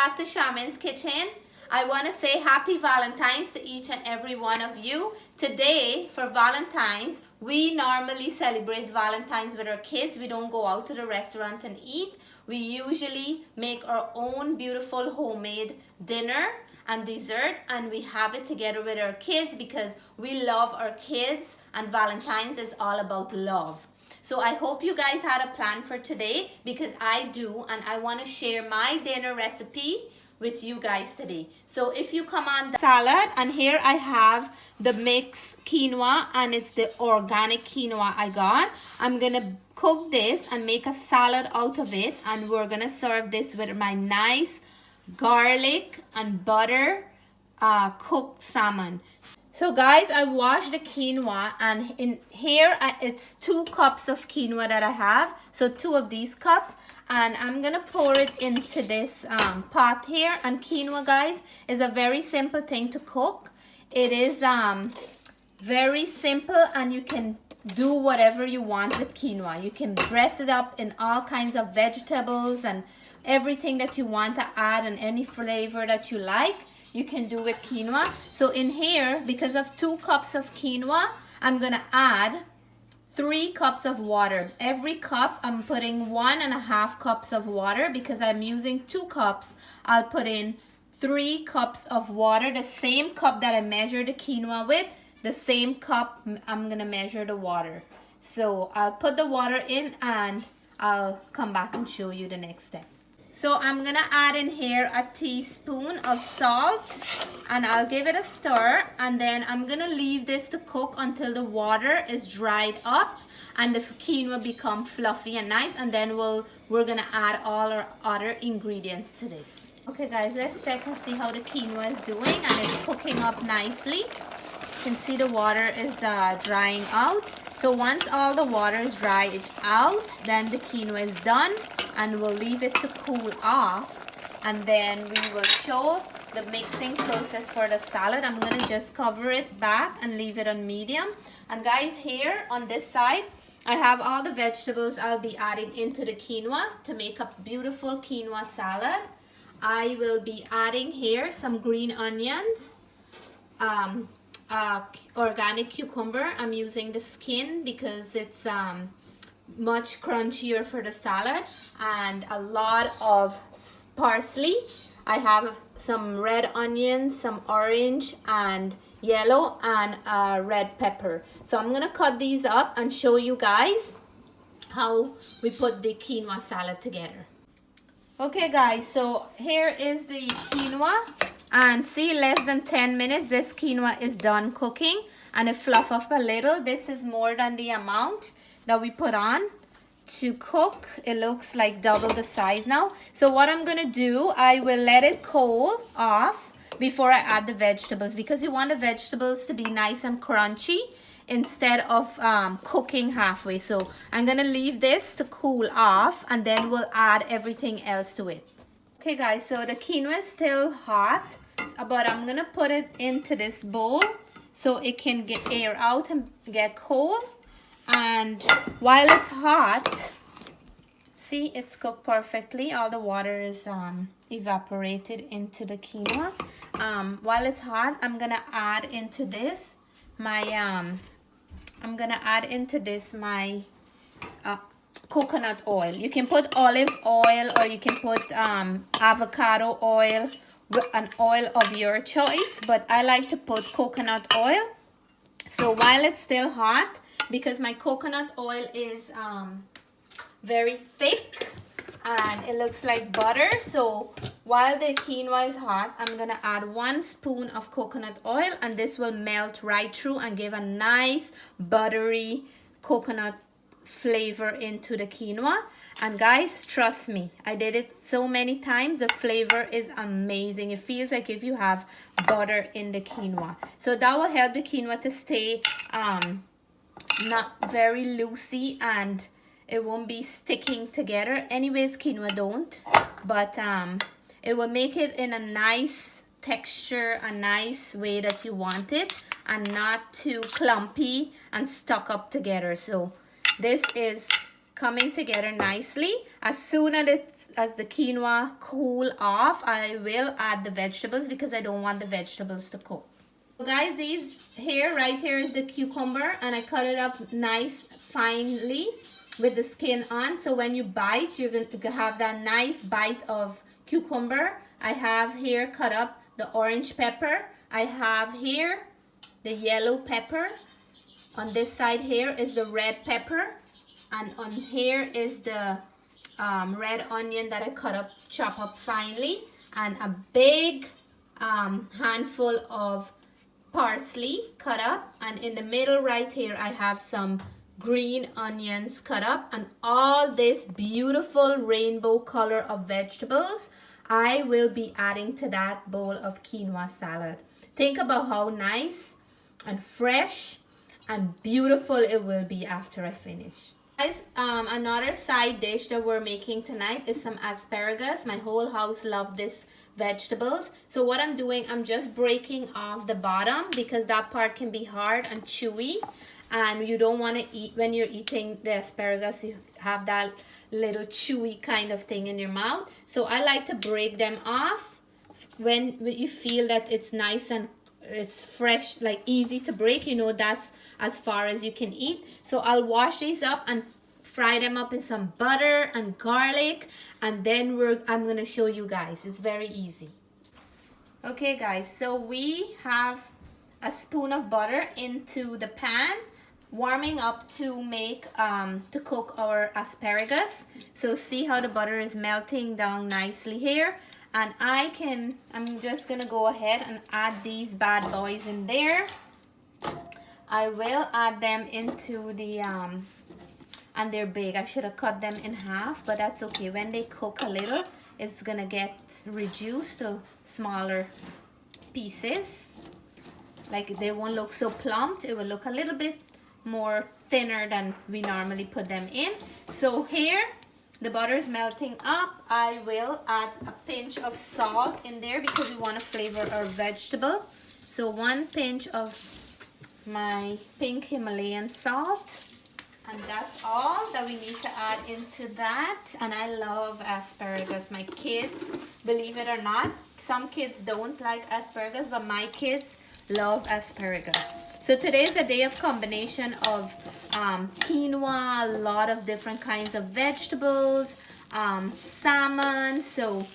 back to Charmaine's Kitchen. I want to say happy Valentine's to each and every one of you. Today, for Valentine's, we normally celebrate Valentine's with our kids. We don't go out to the restaurant and eat. We usually make our own beautiful homemade dinner and dessert, and we have it together with our kids because we love our kids, and Valentine's is all about love. So I hope you guys had a plan for today, because I do, and I want to share my dinner recipe with you guys today. So if you come on the salad, and here I have the mixed quinoa, and it's the organic quinoa I got. I'm gonna cook this and make a salad out of it, and we're gonna serve this with my nice garlic and butter cooked salmon. So guys, I washed the quinoa, and in here it's 2 cups of quinoa that I have. So 2 of these cups, and I'm gonna pour it into this pot here. And quinoa, guys, is a very simple thing to cook. It is very simple, and you can do whatever you want with quinoa. You can dress it up in all kinds of vegetables and everything that you want to add, and any flavor that you like, you can do with quinoa. So in here, because of 2 cups of quinoa, I'm gonna add 3 cups of water. Every cup, I'm putting 1.5 cups of water. Because I'm using 2 cups, I'll put in 3 cups of water. The same cup that I measured the quinoa with, the same cup I'm gonna measure the water. So I'll put the water in, and I'll come back and show you the next step. So I'm gonna add in here a teaspoon of salt, and I'll give it a stir, and then I'm gonna leave this to cook until the water is dried up and the quinoa become fluffy and nice, and then we're gonna add all our other ingredients to this. Okay guys, let's check and see how the quinoa is doing, and it's cooking up nicely. You can see the water is drying out. So once all the water is dried out, then the quinoa is done, and we'll leave it to cool off, and then we will show the mixing process for the salad. I'm gonna just cover it back and leave it on medium. And guys, here on this side, I have all the vegetables I'll be adding into the quinoa to make a beautiful quinoa salad. I will be adding here some green onions, organic cucumber. I'm using the skin because it's much crunchier for the salad, and a lot of parsley. I have some red onions, some orange and yellow, and red pepper. So I'm gonna cut these up and show you guys how we put the quinoa salad together. Okay guys, so here is the quinoa, and see, less than 10 minutes this quinoa is done cooking, and it fluff up a little. This is more than the amount that we put on to cook. It looks like double the size now. So what I'm gonna do, I will let it cool off before I add the vegetables, because you want the vegetables to be nice and crunchy instead of cooking halfway. So I'm gonna leave this to cool off, and then we'll add everything else to it. Okay guys, so the quinoa is still hot, but I'm gonna put it into this bowl so it can get air out and get cold. And while it's hot, see, it's cooked perfectly. All the water is evaporated into the quinoa. While it's hot, I'm gonna add into this my coconut oil. You can put olive oil, or you can put avocado oil, an oil of your choice, but I like to put coconut oil. So while it's still hot, because my coconut oil is very thick and it looks like butter, so while the quinoa is hot, I'm gonna add 1 spoon of coconut oil, and this will melt right through and give a nice buttery coconut flavor into the quinoa. And guys, trust me, I did it so many times. The flavor is amazing. It feels like if you have butter in the quinoa. So that will help the quinoa to stay not very loosey, and it won't be sticking together. Anyways, quinoa don't, but it will make it in a nice texture, a nice way that you want it, and not too clumpy and stuck up together. So this is coming together nicely. As soon as as the quinoa cool off, I will add the vegetables because I don't want the vegetables to cook. So guys, right here is the cucumber, and I cut it up nice finely with the skin on. So when you bite, you're going to have that nice bite of cucumber. I have here cut up the orange pepper. I have here the yellow pepper. On this side here is the red pepper. And on here is the red onion that I chop up finely. And a big handful of parsley cut up. And in the middle right here, I have some green onions cut up, and all this beautiful rainbow color of vegetables I will be adding to that bowl of quinoa salad. Think about how nice and fresh and beautiful it will be after I finish. Guys, another side dish that we're making tonight is some asparagus. My whole house loves this vegetables. So what I'm doing, I'm just breaking off the bottom because that part can be hard and chewy. And you don't want to eat, when you're eating the asparagus, you have that little chewy kind of thing in your mouth. So I like to break them off when you feel that it's nice and it's fresh, like easy to break, you know, that's as far as you can eat. So I'll wash these up and fry them up in some butter and garlic, and then I'm gonna show you guys. It's very easy. Okay guys, so we have a spoon of butter into the pan, warming up to make to cook our asparagus. So see how the butter is melting down nicely here. And I'm just gonna go ahead and add these bad boys in there. I will add them into the and they're big. I should have cut them in half, but that's okay. When they cook a little, it's gonna get reduced to smaller pieces. Like they won't look so plump. It will look a little bit more thinner than we normally put them in. So here the butter is melting up. I will add a pinch of salt in there because we want to flavor our vegetable. So 1 pinch of my pink Himalayan salt, and that's all that we need to add into that. And I love asparagus. My kids, believe it or not, some kids don't like asparagus, but my kids love asparagus. So today is a day of combination of quinoa, a lot of different kinds of vegetables, salmon. So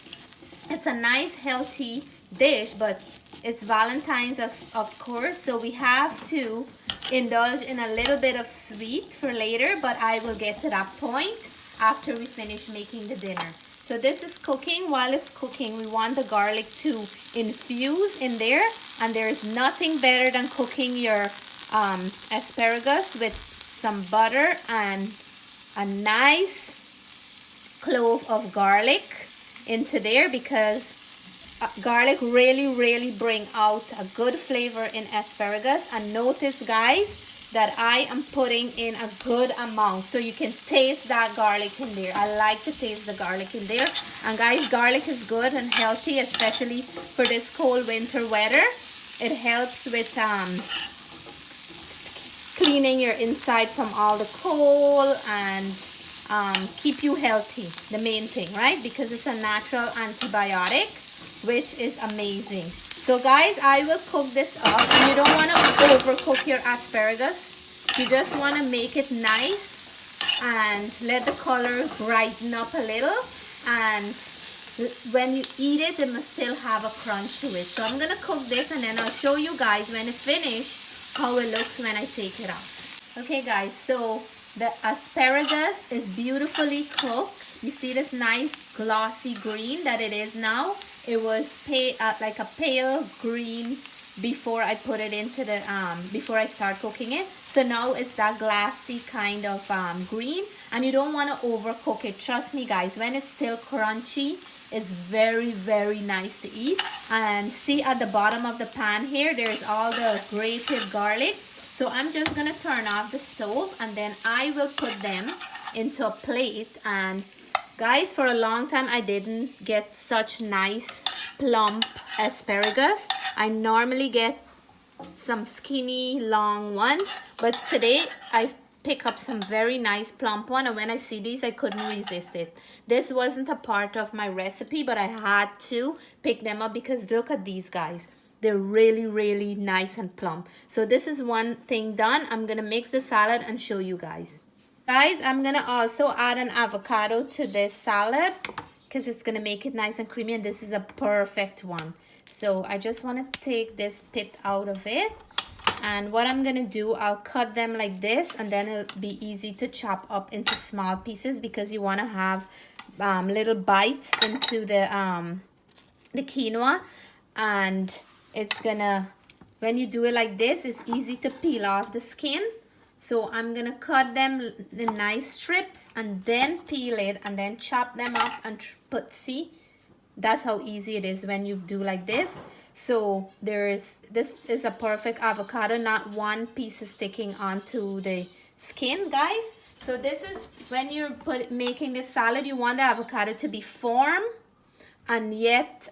it's a nice healthy dish, but it's Valentine's of course, so we have to indulge in a little bit of sweet for later, but I will get to that point after we finish making the dinner. So this is cooking. While it's cooking, we want the garlic to infuse in there, and there's nothing better than cooking your asparagus with some butter and a nice clove of garlic into there, because garlic really bring out a good flavor in asparagus. And notice guys that I am putting in a good amount, so you can taste that garlic in there. I like to taste the garlic in there. And guys, garlic is good and healthy, especially for this cold winter weather. It helps with cleaning your inside from all the coal and keep you healthy, the main thing, right? Because it's a natural antibiotic, which is amazing. So guys, I will cook this up, and you don't want to overcook your asparagus. You just want to make it nice and let the color brighten up a little, and when you eat it, it must still have a crunch to it. So I'm going to cook this, and then I'll show you guys when it's finished how it looks when I take it out. Okay guys, so the asparagus is beautifully cooked. You see this nice glossy green that it is now. It was like a pale green before I put it into the before I start cooking it. So now it's that glassy kind of green, and you don't want to overcook it. Trust me guys, when it's still crunchy, it's very nice to eat. And see at the bottom of the pan here, there's all the grated garlic. So I'm just gonna turn off the stove, and then I will put them into a plate. And guys, for a long time I didn't get such nice plump asparagus. I normally get some skinny long ones, but today I pick up some very nice plump one, and when I see these I couldn't resist it. This wasn't a part of my recipe, but I had to pick them up because look at these guys. They're really nice and plump. So this is one thing done. I'm gonna mix the salad and show you guys. Guys, I'm gonna also add an avocado to this salad because it's gonna make it nice and creamy, and this is a perfect one. So I just want to take this pit out of it, and what I'm gonna do, I'll cut them like this, and then it'll be easy to chop up into small pieces because you want to have little bites into the quinoa, and it's gonna, when you do it like this, it's easy to peel off the skin. So I'm gonna cut them in nice strips and then peel it and then chop them up and see, that's how easy it is when you do like this. So this is a perfect avocado, not one piece is sticking onto the skin, guys. So this is when you're making this salad, you want the avocado to be firm and yet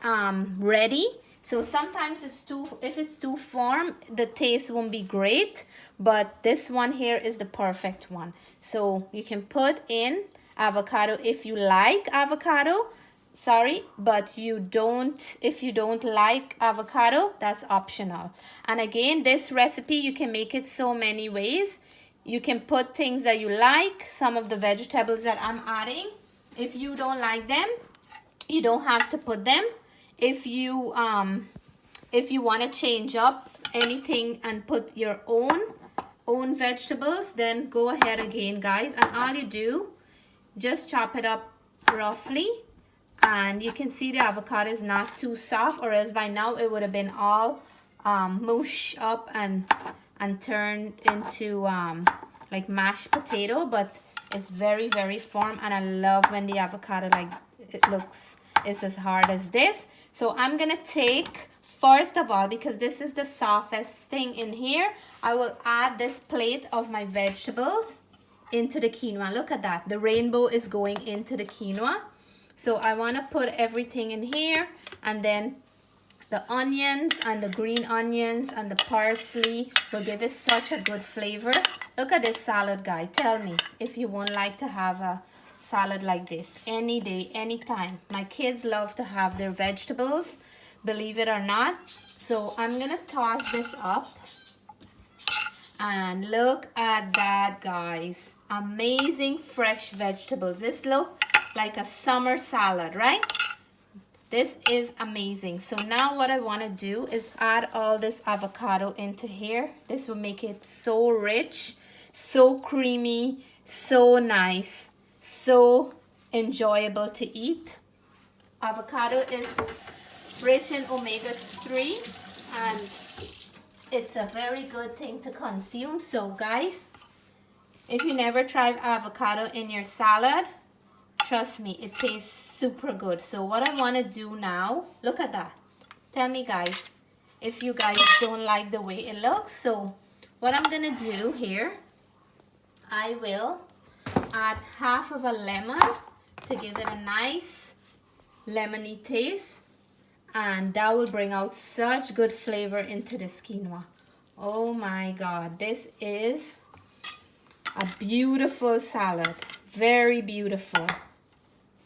ready. So sometimes if it's too firm, the taste won't be great, but this one here is the perfect one. So you can put in avocado if you like avocado, but you don't, if you don't like avocado, that's optional. And again, this recipe, you can make it so many ways. You can put things that you like, some of the vegetables that I'm adding. If you don't like them, you don't have to put them. If you want to change up anything and put your own vegetables, then go ahead again, guys. And all you do, just chop it up roughly, and you can see the avocado is not too soft, or else by now it would have been all mushed up and turned into like mashed potato. But it's very firm, and I love when the avocado is as hard as this. So I'm gonna take, first of all, because this is the softest thing in here, I will add this plate of my vegetables into the quinoa. Look at that, the rainbow is going into the quinoa. So I want to put everything in here, and then the onions and the green onions and the parsley will give it such a good flavor. Look at this salad, guy. Tell me if you won't like to have a salad like this any day, anytime. My kids love to have their vegetables, believe it or not. So I'm gonna toss this up, and look at that, guys. Amazing fresh vegetables. This looks like a summer salad, right? This is amazing. So now what I want to do is add all this avocado into here. This will make it so rich, so creamy, so nice, so enjoyable to eat. Avocado is rich in omega-3, and it's a very good thing to consume. So guys, if you never tried avocado in your salad, trust me, it tastes super good. So what I want to do now, look at that. Tell me, guys, if you guys don't like the way it looks. So what I'm gonna do here, I will add half of a lemon to give it a nice lemony taste, and that will bring out such good flavor into this quinoa. Oh my God, this is a beautiful salad, very beautiful.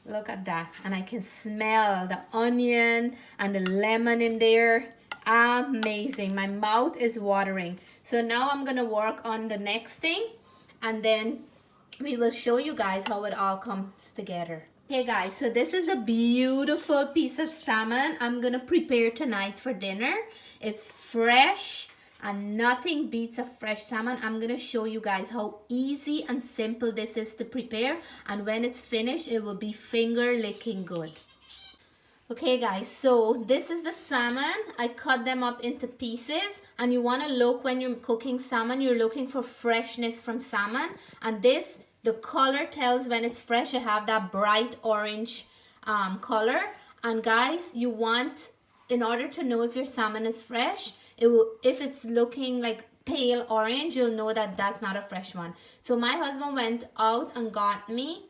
Look at that, and I can smell the onion and the lemon in there. Amazing, my mouth is watering. So now I'm gonna work on the next thing, and then we will show you guys how it all comes together. Hey guys, so this is a beautiful piece of salmon I'm gonna prepare tonight for dinner. It's fresh, and nothing beats a fresh salmon. I'm gonna show you guys how easy and simple this is to prepare, and when it's finished, it will be finger licking good. Okay guys, so this is the salmon. I cut them up into pieces, and you want to look, when you're cooking salmon, you're looking for freshness from salmon, and this, the color tells when it's fresh. You have that bright orange color, and guys, you want, in order to know if your salmon is fresh, if it's looking like pale orange, you'll know that that's not a fresh one. So my husband went out and got me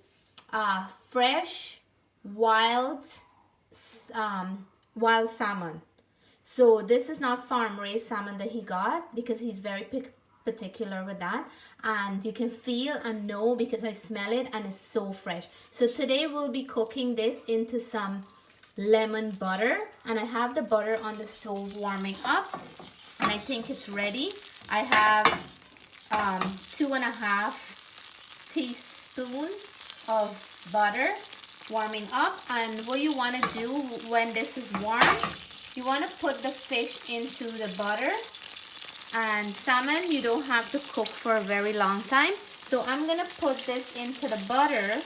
fresh wild salmon. So this is not farm raised salmon that he got, because he's very particular with that, and you can feel and know because I smell it and it's so fresh. So today we'll be cooking this into some lemon butter, and I have the butter on the stove warming up, and I think it's ready. I have 2.5 teaspoons of butter warming up, and what you want to do when this is warm, you want to put the fish into the butter. And salmon, you don't have to cook for a very long time. So I'm gonna put this into the butter,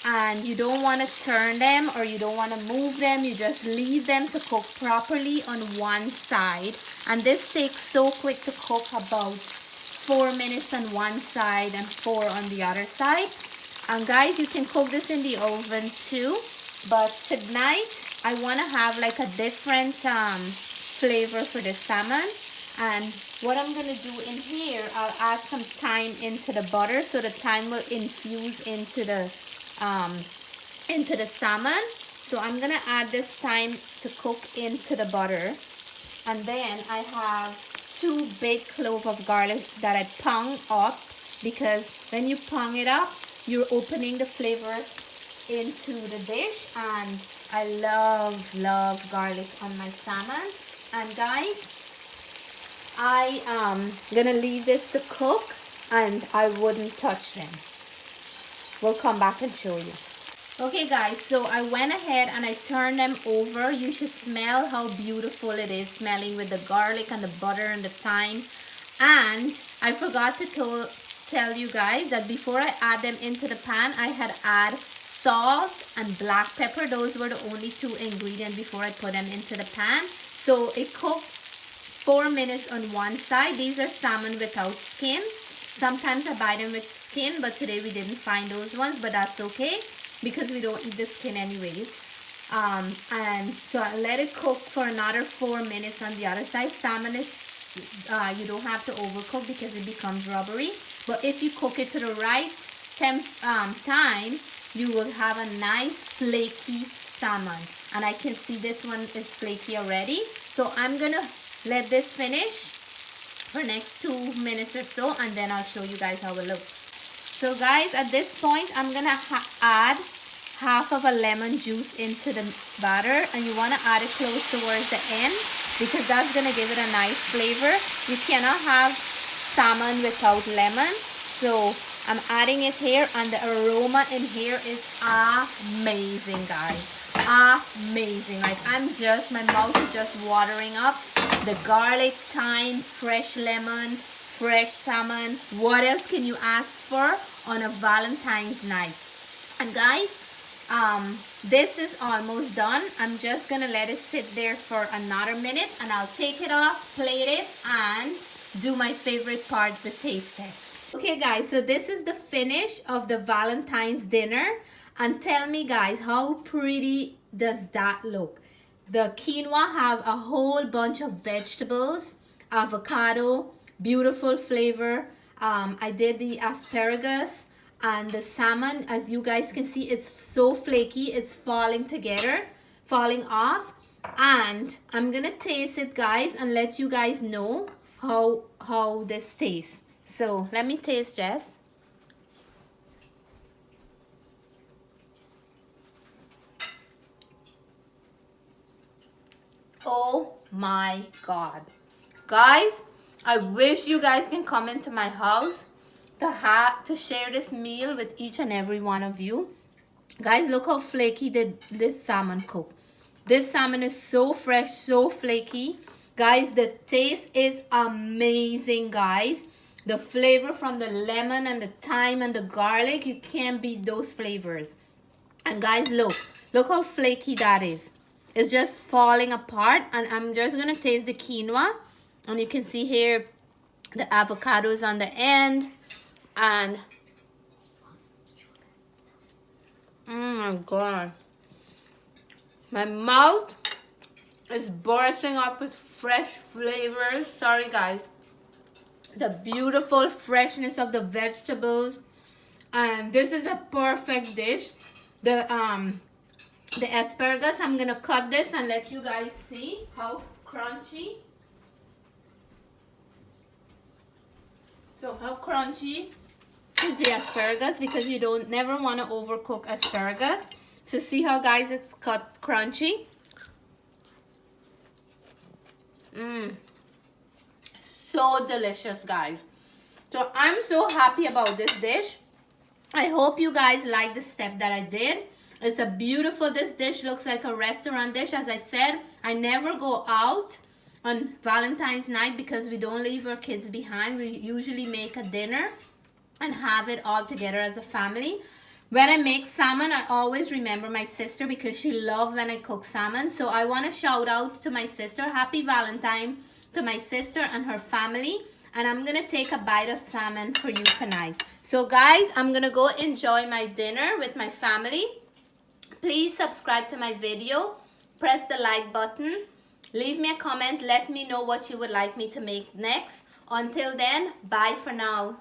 and you don't want to turn them or you don't want to move them. You just leave them to cook properly on one side, and this takes so quick to cook, about 4 minutes on one side and 4 on the other side. And guys, you can cook this in the oven too, but tonight I want to have like a different flavor for the salmon. And what I'm going to do in here, I'll add some thyme into the butter so the thyme will infuse into the salmon. So I'm going to add this thyme to cook into the butter. And then I have 2 big cloves of garlic that I pound up, because when you pound it up, you're opening the flavor into the dish. And I love garlic on my salmon. And guys, I am gonna leave this to cook, and I wouldn't touch them. We'll come back and show you. Okay guys, so I went ahead and I turned them over. You should smell how beautiful it is smelling with the garlic and the butter and the thyme. And I forgot to tell you guys that before I add them into the pan, I had add salt and black pepper. Those were the only 2 ingredients before I put them into the pan. So it cooked 4 minutes on one side. These are salmon without skin. Sometimes I buy them with skin, but today we didn't find those ones, but that's okay because we don't eat the skin anyways. And so I let it cook for another 4 minutes on the other side. Salmon is, you don't have to overcook because it becomes rubbery. But if you cook it to the right time, you will have a nice flaky salmon. And I can see this one is flaky already. So I'm gonna let this finish for next 2 minutes or so, and then I'll show you guys how it looks. So guys, at this point, I'm gonna add half of a lemon juice into the batter, and you wanna add it close towards the end because that's gonna give it a nice flavor. You cannot have salmon without lemon. So I'm adding it here, and the aroma in here is amazing, guys. Amazing. Like my mouth is just watering up. The garlic, thyme, fresh lemon, fresh salmon. What else can you ask for on a Valentine's night? And guys, this is almost done. I'm just gonna let it sit there for another minute, and I'll take it off, plate it, and do my favorite part, the taste test. Okay guys, so this is the finish of the Valentine's dinner. And tell me guys, how pretty does that look? The quinoa have a whole bunch of vegetables, avocado, beautiful flavor. I did the asparagus, and the salmon, as you guys can see, it's so flaky, it's falling off. And I'm gonna taste it guys and let you guys know how this tastes. So let me taste, Jess. Oh my God. Guys, I wish you guys can come into my house to share this meal with each and every one of you. Guys, look how flaky this salmon cooked. This salmon is so fresh, so flaky. Guys, the taste is amazing, guys. The flavor from the lemon and the thyme and the garlic, you can't beat those flavors. And guys, look how flaky that is. It's just falling apart. And I'm just gonna taste the quinoa, and you can see here the avocados on the end. And oh my God, my mouth is bursting up with fresh flavors. Sorry guys. The beautiful freshness of the vegetables, and this is a perfect dish. The asparagus, I'm gonna cut this and let you guys see how crunchy. So how crunchy is the asparagus? Because you don't never want to overcook asparagus. So see how, guys, it's cut crunchy. So delicious, guys. So I'm so happy about this dish. I hope you guys like the step that I did. It's a beautiful, this dish looks like a restaurant dish. As I said, I never go out on Valentine's night because we don't leave our kids behind. We usually make a dinner and have it all together as a family. When I make salmon, I always remember my sister because she loves when I cook salmon. So I want to shout out to my sister. Happy Valentine to my sister and her family. And I'm going to take a bite of salmon for you tonight. So guys, I'm going to go enjoy my dinner with my family. Please subscribe to my video. Press the like button. Leave me a comment. Let me know what you would like me to make next. Until then, bye for now.